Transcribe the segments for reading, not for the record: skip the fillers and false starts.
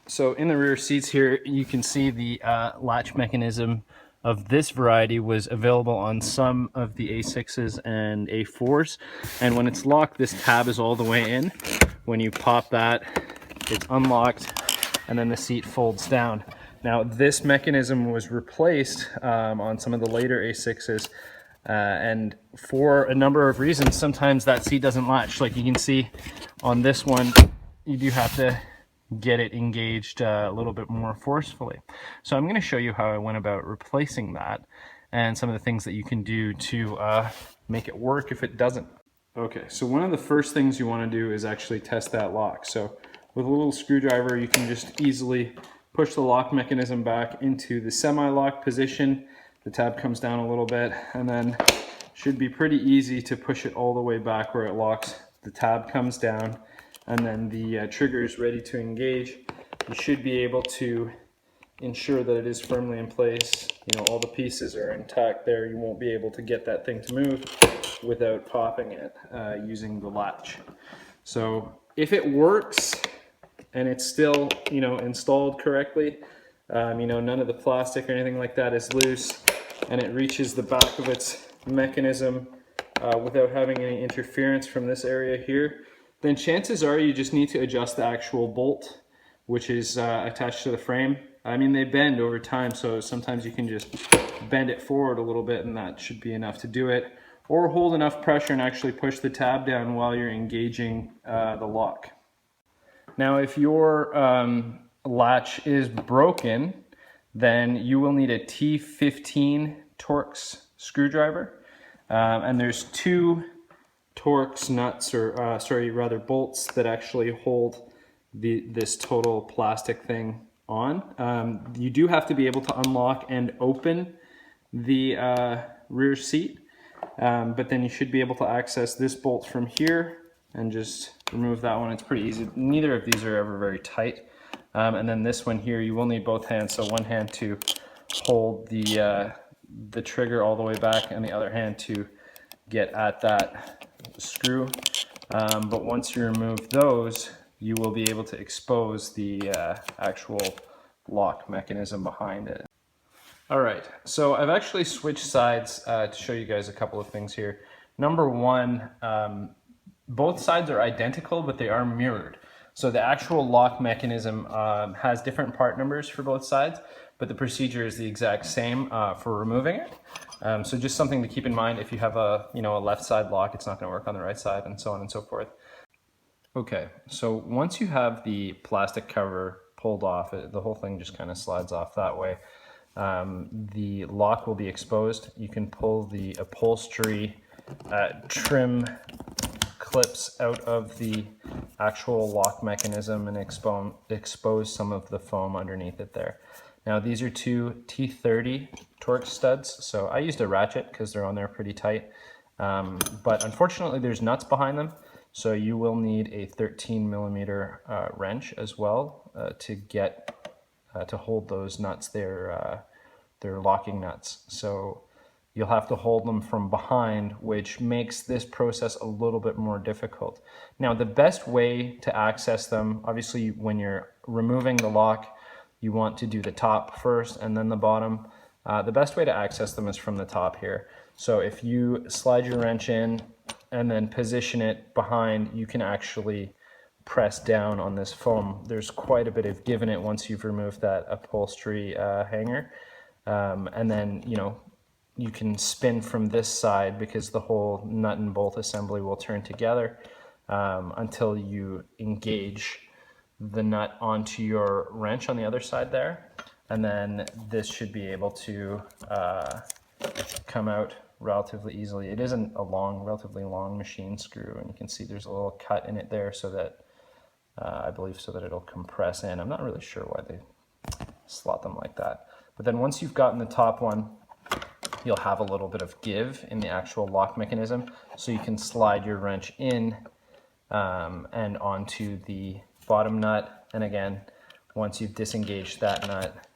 So in the rear seats here, you can see the latch mechanism of this variety was available on some of the A6s and A4s. And when it's locked, this tab is all the way in. When you pop that, it's unlocked, and then the seat folds down. Now, this mechanism was replaced on some of the later A6s, and for a number of reasons, sometimes that seat doesn't latch. Like you can see on this one, you do have to get it engaged a little bit more forcefully. So I'm going to show you how I went about replacing that and some of the things that you can do to make it work if it doesn't. Okay, so one of the first things you want to do is actually test that lock. So with a little screwdriver, you can just easily push the lock mechanism back into the semi-lock position. The tab comes down a little bit, and then should be pretty easy to push it all the way back where it locks. The tab comes down, and then the trigger is ready to engage. You should be able to ensure that it is firmly in place. You know, all the pieces are intact there. You won't be able to get that thing to move without popping it using the latch. So if it works and it's still, you know, installed correctly, you know, none of the plastic or anything like that is loose, and it reaches the back of its mechanism without having any interference from this area here, then chances are you just need to adjust the actual bolt, which is attached to the frame. I mean, they bend over time, so sometimes you can just bend it forward a little bit, and that should be enough to do it. Or hold enough pressure and actually push the tab down while you're engaging the lock. Now, if your latch is broken, then you will need a T15 Torx screwdriver. And there's two Torx nuts, or rather bolts, that actually hold this total plastic thing on. You do have to be able to unlock and open the rear seat, but then you should be able to access this bolt from here and just remove that one. It's pretty easy. Neither of these are ever very tight. And then this one here, you will need both hands. So one hand to hold the trigger all the way back, and the other hand to get at that screw. But once you remove those, you will be able to expose the actual lock mechanism behind it. All right, so I've actually switched sides to show you guys a couple of things here. Number one, both sides are identical, but they are mirrored. So the actual lock mechanism has different part numbers for both sides, but the procedure is the exact same for removing it. So just something to keep in mind. If you have a left side lock, it's not going to work on the right side, and so on and so forth. Okay, so once you have the plastic cover pulled off, the whole thing just kind of slides off that way. The lock will be exposed. You can pull the upholstery trim clips out of the actual lock mechanism and expose some of the foam underneath it there. Now these are two T30 Torx studs, so I used a ratchet because they're on there pretty tight, but unfortunately there's nuts behind them, so you will need a 13mm wrench as well to get to hold those nuts. They're locking nuts, so you'll have to hold them from behind, which makes this process a little bit more difficult. Now, the best way to access them, obviously when you're removing the lock, you want to do the top first and then the bottom. The best way to access them is from the top here. So if you slide your wrench in and then position it behind, you can actually press down on this foam. There's quite a bit of give in it once you've removed that upholstery hanger. And then, you can spin from this side because the whole nut and bolt assembly will turn together until you engage the nut onto your wrench on the other side there. And then this should be able to come out relatively easily. It isn't a relatively long machine screw, and you can see there's a little cut in it there so that, I believe so that it'll compress in. I'm not really sure why they slot them like that. But then once you've gotten the top one, you'll have a little bit of give in the actual lock mechanism, so you can slide your wrench in and onto the bottom nut. And again, once you've disengaged that nut,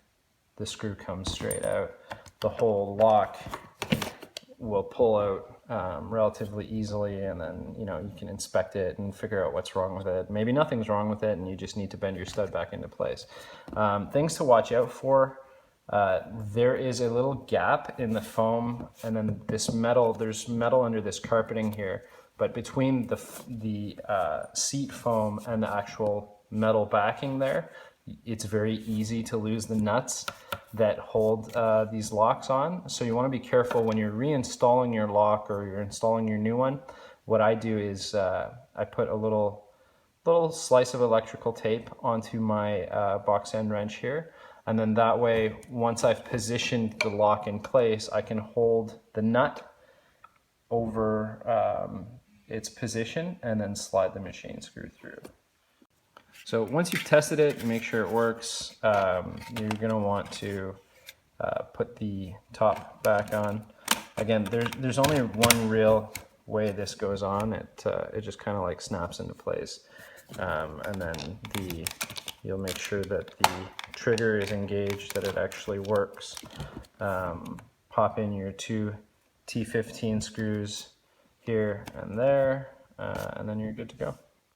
the screw comes straight out. The whole lock will pull out relatively easily, and then you can inspect it and figure out what's wrong with it. Maybe nothing's wrong with it and you just need to bend your stud back into place. Things to watch out for: there is a little gap in the foam, and then this metal, there's metal under this carpeting here, but between the seat foam and the actual metal backing there, it's very easy to lose the nuts that hold these locks on. So you want to be careful when you're reinstalling your lock or you're installing your new one. What I do is I put a little slice of electrical tape onto my box end wrench here, and then that way, once I've positioned the lock in place, I can hold the nut over its position and then slide the machine screw through. So once you've tested it and make sure it works, you're going to want to put the top back on. Again, there's only one real way this goes on. It just kind of like snaps into place, and then you'll make sure that the trigger is engaged, that it actually works. Pop in your 2 T15 screws here and there, and then you're good to go.